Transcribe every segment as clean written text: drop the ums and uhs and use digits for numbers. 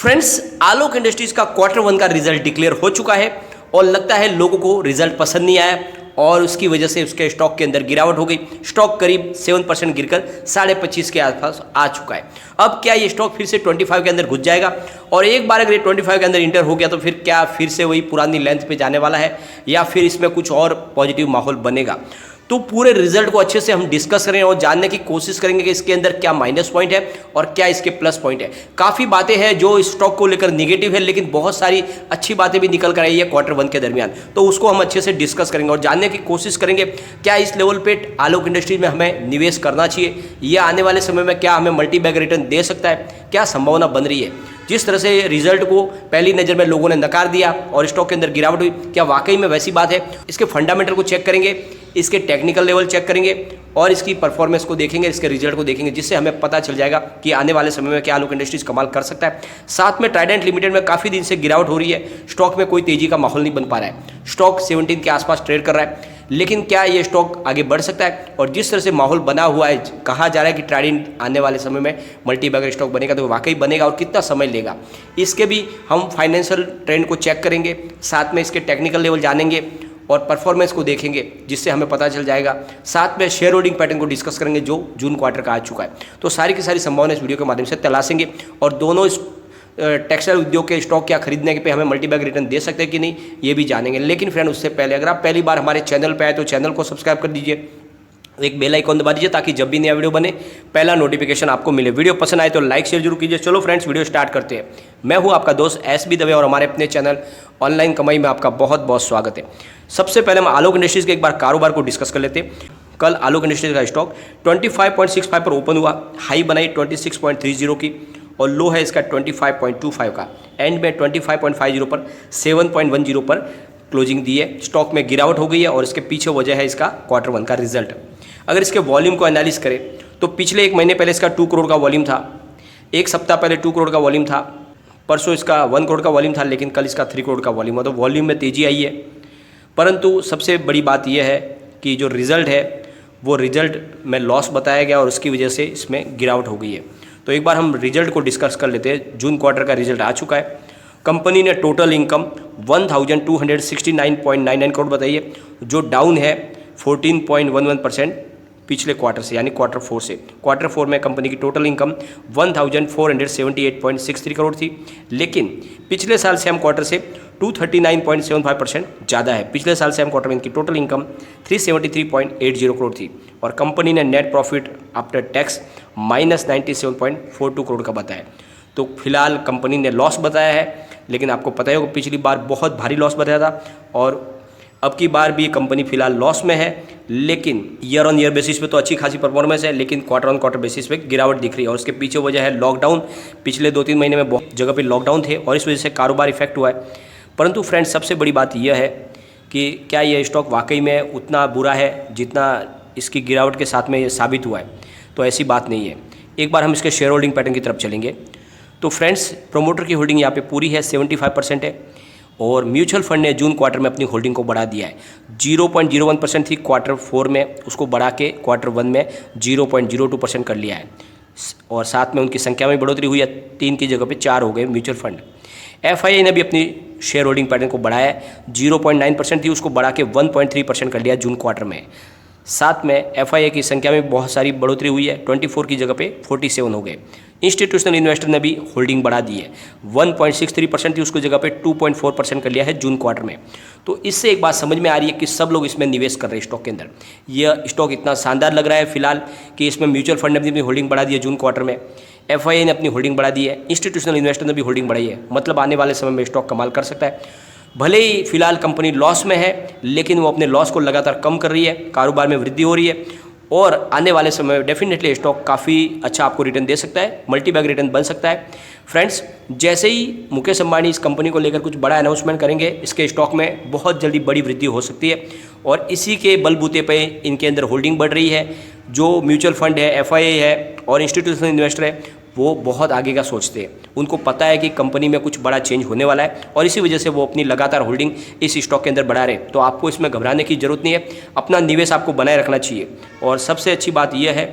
Friends, आलोक industries का quarter one का result declare हो चुका है और लगता है लोगों को रिजल्ट पसंद नहीं आया और उसकी वजह से उसके स्टॉक के अंदर गिरावट हो गई। स्टॉक करीब 7% गिरकर 25.5 के आसपास आ चुका है। अब क्या ये स्टॉक फिर से 25 के अंदर घुस जाएगा? और एक बार अगर ये 25 के अंदर इंटर हो गया तो फिर क्या फिर से वही पुरानी लेंथ पे जाने वाला है या फिर इसमें कुछ और पॉजिटिव माहौल बनेगा? तो पूरे रिजल्ट को अच्छे से हम डिस्कस करें और जानने की कोशिश करेंगे कि इसके अंदर क्या माइनस पॉइंट है और क्या इसके प्लस पॉइंट है। काफ़ी बातें हैं जो इस स्टॉक को लेकर नेगेटिव है, लेकिन बहुत सारी अच्छी बातें भी निकल कर आई है क्वार्टर वन के दरमियान, तो उसको हम अच्छे से डिस्कस करेंगे और जानने की कोशिश करेंगे क्या इस लेवल पे आलोक इंडस्ट्रीज में हमें निवेश करना चाहिए या आने वाले समय में क्या हमें मल्टी बैग रिटर्न दे सकता है, क्या संभावना बन रही है। जिस तरह से रिजल्ट को पहली नज़र में लोगों ने नकार दिया और स्टॉक के अंदर गिरावट हुई, क्या वाकई में वैसी बात है? इसके फंडामेंटल को चेक करेंगे, इसके टेक्निकल लेवल चेक करेंगे और इसकी परफॉर्मेंस को देखेंगे, इसके रिजल्ट को देखेंगे, जिससे हमें पता चल जाएगा कि आने वाले समय में क्या आलोक इंडस्ट्रीज कमाल कर सकता है। साथ में ट्राइडेंट लिमिटेड में काफ़ी दिन से गिरावट हो रही है, स्टॉक में कोई तेजी का माहौल नहीं बन पा रहा है, स्टॉक 17 के आसपास ट्रेड कर रहा है, लेकिन क्या ये स्टॉक आगे बढ़ सकता है? और जिस तरह से माहौल बना हुआ है, कहा जा रहा है कि ट्राइडेंट आने वाले समय में मल्टी बैगर स्टॉक बनेगा, तो वाकई बनेगा और कितना समय लेगा, इसके भी हम फाइनेंशियल ट्रेंड को चेक करेंगे, साथ में इसके टेक्निकल लेवल जानेंगे और परफॉर्मेंस को देखेंगे, जिससे हमें पता चल जाएगा। साथ में शेयर होल्डिंग पैटर्न को डिस्कस करेंगे जो जून क्वार्टर का आ चुका है। तो सारी की सारी संभावना इस वीडियो के माध्यम से तलाशेंगे और दोनों इस टेक्सटाइल उद्योग के स्टॉक क्या खरीदने पे हमें मल्टी बैग रिटर्न दे सकते हैं कि नहीं, ये भी जानेंगे। लेकिन फ्रेंड, उससे पहले अगर आप पहली बार हमारे चैनल पे आए तो चैनल को सब्सक्राइब कर दीजिए, एक बेल आइकॉन दबा दीजिए ताकि जब भी नया वीडियो बने पहला नोटिफिकेशन आपको मिले। वीडियो पसंद आए तो लाइक शेयर जरूर कीजिए। चलो फ्रेंड्स, वीडियो स्टार्ट करते हैं। मैं हूं आपका दोस्त SB दवे और हमारे अपने चैनल ऑनलाइन कमाई में आपका बहुत बहुत स्वागत है। सबसे पहले हम आलोक इंडस्ट्रीज के एक बार कारोबार को डिस्कस कर लेते हैं। कल आलोक इंडस्ट्रीज का स्टॉक 25.65 पर ओपन हुआ, हाई बनाई 26.30 की और लो है इसका 25.25 का। एंड में 25.50 पर 7.10 पर क्लोजिंग दी है। स्टॉक में गिरावट हो गई है और इसके पीछे वजह है इसका क्वार्टर वन का रिजल्ट। अगर इसके वॉल्यूम को एनालिस करें तो पिछले एक महीने पहले इसका 2 करोड़ का वॉल्यूम था, एक सप्ताह पहले 2 करोड़ का वॉल्यूम था, परसों इसका 1 करोड़ का वॉल्यूम था, लेकिन कल इसका 3 करोड़ का वॉल्यूम हुआ, तो वॉल्यूम में तेज़ी आई है। परंतु सबसे बड़ी बात यह है कि जो रिजल्ट है वो रिजल्ट में लॉस बताया गया और उसकी वजह से इसमें गिरावट हो गई है। तो एक बार हम रिजल्ट को डिस्कस कर लेते हैं। जून क्वार्टर का रिजल्ट आ चुका है। कंपनी ने टोटल इनकम 1269.99 करोड़ बताई है, जो डाउन है 14.11% पिछले क्वार्टर से, यानी क्वार्टर 4 से। क्वार्टर 4 में कंपनी की टोटल इनकम 1478.63 करोड़ थी, लेकिन पिछले साल सेम क्वार्टर से 239.75% ज़्यादा है। पिछले साल सेम क्वार्टर में इनकी टोटल इनकम 373.80 करोड़ थी और कंपनी ने net profit after tax -97.42 crore का बताया। तो फिलहाल कंपनी ने लॉस बताया है, लेकिन आपको पता ही होगा पिछली बार बहुत भारी लॉस बताया था और अब की बार भी कंपनी फिलहाल लॉस में है, लेकिन ईयर ऑन ईयर बेसिस पे तो अच्छी खासी परफॉर्मेंस है, लेकिन क्वार्टर ऑन क्वार्टर बेसिस पे गिरावट दिख रही है और उसके पीछे वजह है लॉकडाउन। पिछले 2-3 महीने में बहुत जगह पे लॉकडाउन थे और इस वजह से कारोबार इफेक्ट हुआ है। परंतु फ्रेंड्स, सबसे बड़ी बात यह है कि क्या ये स्टॉक वाकई में उतना बुरा है जितना इसकी गिरावट के साथ में ये साबित हुआ है? तो ऐसी बात नहीं है। एक बार हम इसके शेयर होल्डिंग पैटर्न की तरफ चलेंगे तो फ्रेंड्स, प्रोमोटर की होल्डिंग यहाँ पे पूरी है, 75% है और म्यूचुअल फंड ने जून क्वार्टर में अपनी होल्डिंग को बढ़ा दिया है। 0.01% थी क्वार्टर 4 में, उसको बढ़ा के क्वार्टर 1 में 0.02% कर लिया है और साथ में उनकी संख्या में बढ़ोतरी हुई है, 3 की जगह पे 4 हो गए म्यूचुअल फंड। FII ने भी अपनी शेयर होल्डिंग पैटर्न को बढ़ाया है, 0.9% थी, उसको बढ़ा के 1.3% कर लिया जून क्वार्टर में। साथ में FII की संख्या में बहुत सारी बढ़ोतरी हुई है, 24 की जगह पे 47 हो गए। इंस्टीट्यूशनल इन्वेस्टर ने भी होल्डिंग बढ़ा दी है, 1.63% थी, उसको जगह पे 2.4% कर लिया है जून क्वार्टर में। तो इससे एक बात समझ में आ रही है कि सब लोग इसमें निवेश कर रहे हैं स्टॉक के अंदर। यह स्टॉक इतना शानदार लग रहा है फिलहाल कि इसमें म्यूचुअल फंड ने भी अपनी होल्डिंग बढ़ा दी है जून क्वार्टर में, FII ने अपनी होल्डिंग बढ़ा दी है, इंस्टीट्यूशनल इन्वेस्टर ने भी होल्डिंग बढ़ाई है। मतलब आने वाले समय में स्टॉक कमाल कर सकता है। भले ही फिलहाल कंपनी लॉस में है, लेकिन वो अपने लॉस को लगातार कम कर रही है, कारोबार में वृद्धि हो रही है और आने वाले समय में डेफिनेटली स्टॉक काफ़ी अच्छा आपको रिटर्न दे सकता है, मल्टी बैग रिटर्न बन सकता है। फ्रेंड्स, जैसे ही मुकेश अंबानी इस कंपनी को लेकर कुछ बड़ा अनाउंसमेंट करेंगे, इसके स्टॉक में बहुत जल्दी बड़ी वृद्धि हो सकती है और इसी के बलबूते पे इनके अंदर होल्डिंग बढ़ रही है। जो म्यूचुअल फंड है, FII है और इंस्टीट्यूशनल इन्वेस्टर है, वो बहुत आगे का सोचते हैं। उनको पता है कि कंपनी में कुछ बड़ा चेंज होने वाला है और इसी वजह से वो अपनी लगातार होल्डिंग इस स्टॉक के अंदर बढ़ा रहे हैं। तो आपको इसमें घबराने की ज़रूरत नहीं है, अपना निवेश आपको बनाए रखना चाहिए। और सबसे अच्छी बात यह है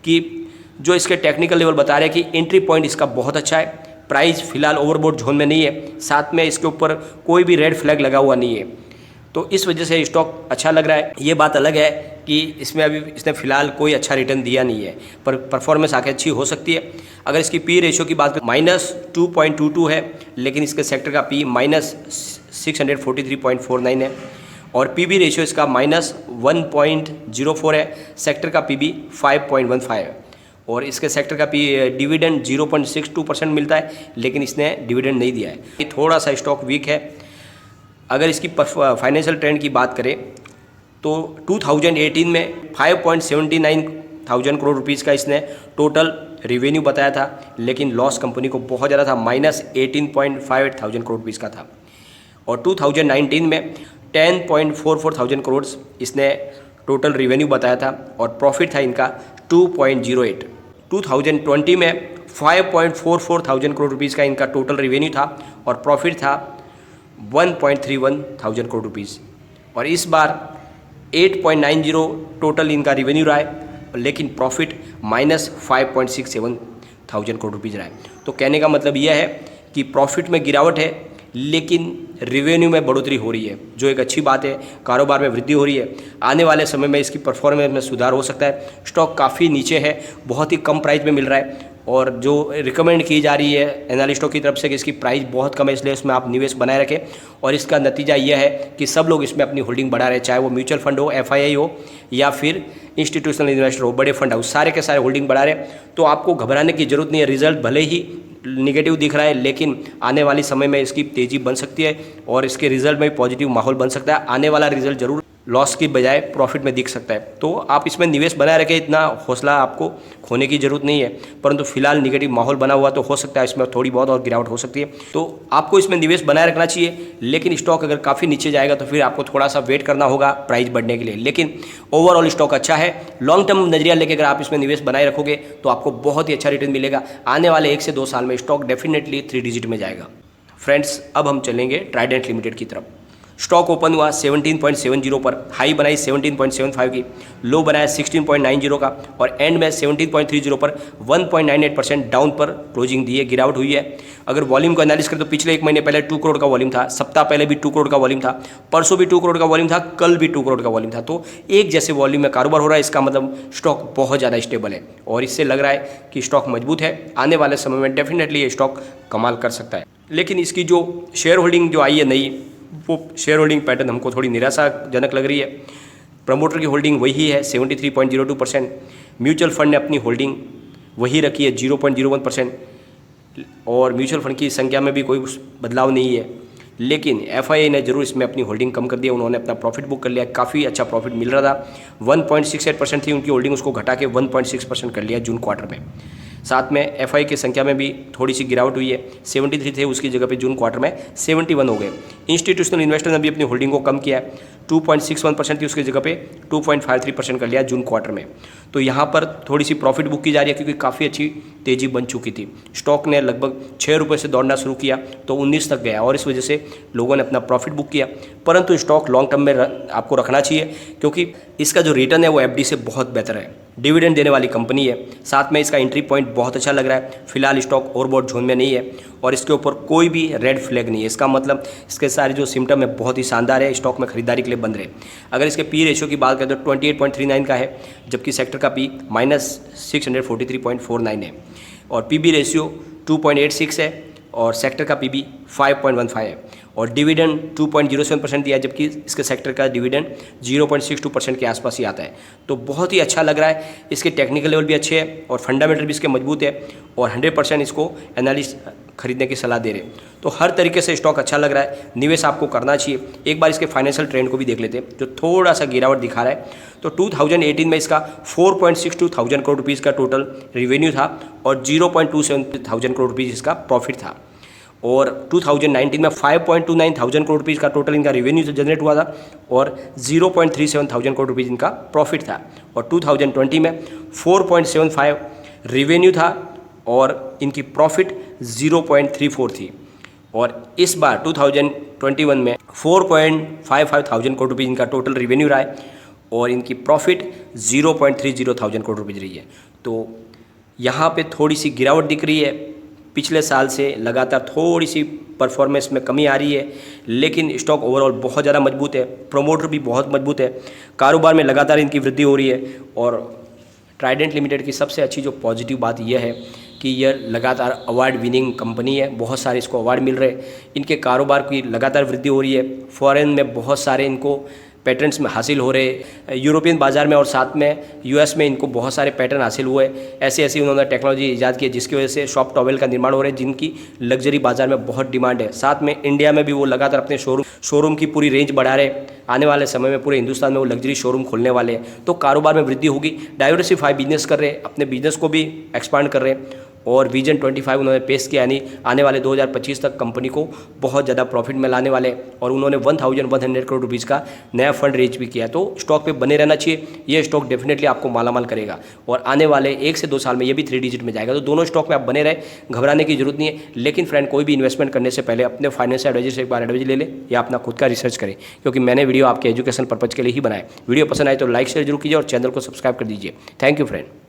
कि जो इसके टेक्निकल लेवल बता रहे हैं कि एंट्री पॉइंट इसका बहुत अच्छा है, प्राइस फिलहाल ओवरबोट जोन में नहीं है, साथ में इसके ऊपर कोई भी रेड फ्लैग लगा हुआ नहीं है, तो इस वजह से स्टॉक अच्छा लग रहा है। ये बात अलग है कि इसमें अभी इसने फिलहाल कोई अच्छा रिटर्न दिया नहीं है, पर परफॉर्मेंस आगे अच्छी हो सकती है। अगर इसकी पी रेशियो की बात करें -2.22 है, लेकिन इसके सेक्टर का पी -643.49 है, और पीबी रेशियो इसका -1.04 है, सेक्टर का पीबी 5.15 है, और इसके सेक्टर का डिविडेंड 0.62% मिलता है, लेकिन इसने डिविडेंड नहीं दिया है। ये थोड़ा सा स्टॉक वीक है। अगर इसकी फाइनेंशियल ट्रेंड की बात करें तो 2018 में 5.79 थाउजेंड करोड़ रुपीज़ का इसने टोटल रेवेन्यू बताया था, लेकिन लॉस कंपनी को बहुत ज़्यादा था, -18.58 थाउजेंड करोड़ रुपीज़ का था। और 2019 में 10.44 थाउजेंड करोड़ इसने टोटल रेवेन्यू बताया था, और प्रॉफिट था इनका 2.08। 2020 में 5.44 थाउजेंड करोड़ रुपीज़ का इनका टोटल रेवेन्यू था, और प्रॉफिट था 1.31 थाउजेंड करोड़ रुपीज़। और इस बार 8.90 टोटल इनका रेवेन्यू रहा है, लेकिन प्रॉफिट -5.67 थाउजेंड करोड़ रुपीज़ रहा है। तो कहने का मतलब यह है कि प्रॉफिट में गिरावट है, लेकिन रेवेन्यू में बढ़ोतरी हो रही है, जो एक अच्छी बात है। कारोबार में वृद्धि हो रही है। आने वाले समय में इसकी परफॉर्मेंस में सुधार हो सकता है। स्टॉक काफ़ी नीचे है, बहुत ही कम प्राइस में मिल रहा है, और जो रिकमेंड की जा रही है एनालिस्टों की तरफ से कि इसकी प्राइस बहुत कम है, इसलिए इसमें आप निवेश बनाए रखें। और इसका नतीजा यह है कि सब लोग इसमें अपनी होल्डिंग बढ़ा रहे हैं, चाहे वो म्यूचुअल फंड हो, एफआईआई हो, या फिर इंस्टीट्यूशनल इन्वेस्टर हो, बड़े फंड हाउस, सारे के सारे होल्डिंग बढ़ा रहे हैं। तो आपको घबराने की जरूरत नहीं है। रिजल्ट भले ही निगेटिव दिख रहा है, लेकिन आने वाले समय में इसकी तेज़ी बन सकती है, और इसके रिजल्ट में भी पॉजिटिव माहौल बन सकता है। आने वाला रिजल्ट जरूर लॉस की बजाय प्रॉफिट में दिख सकता है। तो आप इसमें निवेश बनाए रखें, इतना हौसला आपको खोने की जरूरत नहीं है। परंतु फिलहाल निगेटिव माहौल बना हुआ, तो हो सकता है इसमें थोड़ी बहुत और गिरावट हो सकती है। तो आपको इसमें निवेश बनाए रखना चाहिए, लेकिन स्टॉक अगर काफ़ी नीचे जाएगा तो फिर आपको थोड़ा सा वेट करना होगा प्राइस बढ़ने के लिए। लेकिन ओवरऑल स्टॉक अच्छा है। लॉन्ग टर्म नजरिया लेकर अगर आप इसमें निवेश बनाए रखोगे तो आपको बहुत ही अच्छा रिटर्न मिलेगा। आने वाले 1 से 2 साल में स्टॉक डेफिनेटली 3 डिजिट में जाएगा। फ्रेंड्स, अब हम चलेंगे ट्राइडेंट लिमिटेड की तरफ। स्टॉक ओपन हुआ 17.70 पर, हाई बनाई 17.75 की, लो बनाया 16.90 का, और एंड में 17.30 पर 1.98% डाउन पर क्लोजिंग दी है, गिरावट हुई है। अगर वॉल्यूम को एनालिसिस करें तो पिछले 1 महीने पहले 2 करोड़ का वॉल्यूम था, सप्ताह पहले भी 2 करोड़ का वॉल्यूम था, परसों भी 2 करोड़ का वॉल्यूम था, कल भी 2 करोड़ का वॉल्यूम था। तो एक जैसे वॉल्यूम में कारोबार हो रहा है, इसका मतलब स्टॉक बहुत ज़्यादा स्टेबल है, और इससे लग रहा है कि स्टॉक मजबूत है। आने वाले समय में डेफिनेटली ये स्टॉक कमाल कर सकता है। लेकिन इसकी जो शेयर होल्डिंग जो आई है नई, वो शेयर होल्डिंग पैटर्न हमको थोड़ी निराशाजनक लग रही है। प्रमोटर की होल्डिंग वही है 73.02%, म्यूचुअल फंड ने अपनी होल्डिंग वही रखी है 0.01%, और म्यूचुअल फंड की संख्या में भी कोई बदलाव नहीं है। लेकिन एफआईआई ने जरूर इसमें अपनी होल्डिंग कम कर दिया, उन्होंने अपना प्रॉफिट बुक कर लिया, काफ़ी अच्छा प्रॉफिट मिल रहा था। 1.68% थी उनकी होल्डिंग, उसको घटा के 1.6% कर लिया जून क्वार्टर में। साथ में एफआई की संख्या में भी थोड़ी सी गिरावट हुई है, 73 थे उसकी जगह पे जून क्वार्टर में 71 हो गए। इंस्टीट्यूशनल इन्वेस्टर ने भी अपनी होल्डिंग को कम किया है, 2.61% थी उसकी जगह पे 2.53% कर लिया जून क्वार्टर में। तो यहाँ पर थोड़ी सी प्रॉफिट बुक की जा रही है, क्योंकि काफ़ी अच्छी तेज़ी बन चुकी थी। स्टॉक ने लगभग 6 रुपये से दौड़ना शुरू किया तो 19 तक गया, और इस वजह से लोगों ने अपना प्रॉफिट बुक किया। परंतु स्टॉक लॉन्ग टर्म में आपको रखना चाहिए, क्योंकि इसका जो रिटर्न है वो एफडी से बहुत बेहतर है, डिविडेंड देने वाली कंपनी है। साथ में इसका एंट्री पॉइंट बहुत अच्छा लग रहा है। फिलहाल स्टॉक ओवरबॉट जोन में नहीं है, और इसके ऊपर कोई भी रेड फ्लैग नहीं है। इसका मतलब इसके सारे जो सिम्टम है बहुत ही शानदार है, स्टॉक में खरीदारी के लिए बंद रहे। अगर इसके पी रेशियो की बात करें तो 28.39 का है, जबकि सेक्टर का पी -643.49 है, और पीबी रेशियो 2.86 है, और सेक्टर का पीबी 5.15 है, और डिविडेंड 2.07% दिया है, जबकि इसके सेक्टर का डिविडेंड 0.62% के आसपास ही आता है। तो बहुत ही अच्छा लग रहा है। इसके टेक्निकल लेवल भी अच्छे हैं, और फंडामेंटल भी इसके मजबूत है, और 100% इसको एनालिस्ट खरीदने की सलाह दे रहे हैं। तो हर तरीके से स्टॉक अच्छा लग रहा है, निवेश आपको करना चाहिए। एक बार इसके फाइनेंशियल ट्रेंड को भी देख लेते हैं, जो थोड़ा सा गिरावट दिखा रहा है। तो 2018 में इसका 4.62 थाउजेंड करोड़ रुपीज़ का टोटल रेवेन्यू था, और 0.27 थाउजेंड करोड़ रुपीज़ इसका प्रॉफिट था। और 2019 में 5.29 थाउजेंड करोड़ रुपीज़ का टोटल इनका रेवेन्यू जनरेट हुआ था, और 0.37 थाउजेंड करोड़ रुपीज़ इनका प्रॉफिट था। और 2020 में 4.75 रेवेन्यू था, और इनकी प्रॉफिट 0.34 थी। और इस बार 2021 में 4.55 थाउजेंड करोड़ रुपीज़ इनका टोटल रेवेन्यू रहा है, और इनकी प्रॉफिट 0.30 थाउजेंड करोड़ रुपीज़ रही है। तो यहाँ पे थोड़ी सी गिरावट दिख रही है। पिछले साल से लगातार थोड़ी सी परफॉर्मेंस में कमी आ रही है, लेकिन स्टॉक ओवरऑल बहुत ज़्यादा मजबूत है, प्रोमोटर भी बहुत मजबूत है, कारोबार में लगातार इनकी वृद्धि हो रही है। और ट्राइडेंट लिमिटेड की सबसे अच्छी जो पॉजिटिव बात यह है कि यह लगातार अवार्ड विनिंग कंपनी है, बहुत सारे इसको अवार्ड मिल रहे हैं, इनके कारोबार की लगातार वृद्धि हो रही है, फॉरेन में बहुत सारे इनको पैटर्न्स में हासिल हो रहे, यूरोपियन बाज़ार में और साथ में यूएस में इनको बहुत सारे पैटर्न हासिल हुए। ऐसी ऐसी उन्होंने टेक्नोलॉजी ईजाद की जिसकी वजह से सॉफ्ट टॉवेल का निर्माण हो रहा है, जिनकी लग्जरी बाज़ार में बहुत डिमांड है। साथ में इंडिया में भी वो लगातार अपने शोरूम की पूरी रेंज बढ़ा रहे, आने वाले समय में पूरे हिंदुस्तान में वो लग्जरी शोरूम खोलने वाले हैं। तो कारोबार में वृद्धि होगी, डाइवर्सिफाई बिजनेस कर रहे, अपने बिजनेस को भी एक्सपांड कर रहे, और विजन 25 उन्होंने पेश किया, यानी आने वाले 2025 तक कंपनी को बहुत ज़्यादा प्रॉफिट में लाने वाले, और उन्होंने 1100 करोड़ रुपीज़ का नया फंड रेज भी किया। तो स्टॉक पे बने रहना चाहिए, ये स्टॉक डेफिनेटली आपको मालामाल करेगा और आने वाले 1 से 2 साल में ये भी 3 डिजिट में जाएगा। तो दोनों स्टॉक में आप बने रहे, घबराने की जरूरत नहीं है। लेकिन फ्रेंड, कोई भी इन्वेस्टमेंट करने से पहले अपने फाइनेंशियल एडवाइजर से एक बार एडवाइस ले ले या अपना खुद का रिसर्च करें, क्योंकि मैंने वीडियो आपके एजुकेशन पर्पज़ के लिए ही बनाया। वीडियो पसंद आए तो लाइक शेयर जरूर कीजिए और चैनल को सब्सक्राइब कर दीजिए। Thank you friend.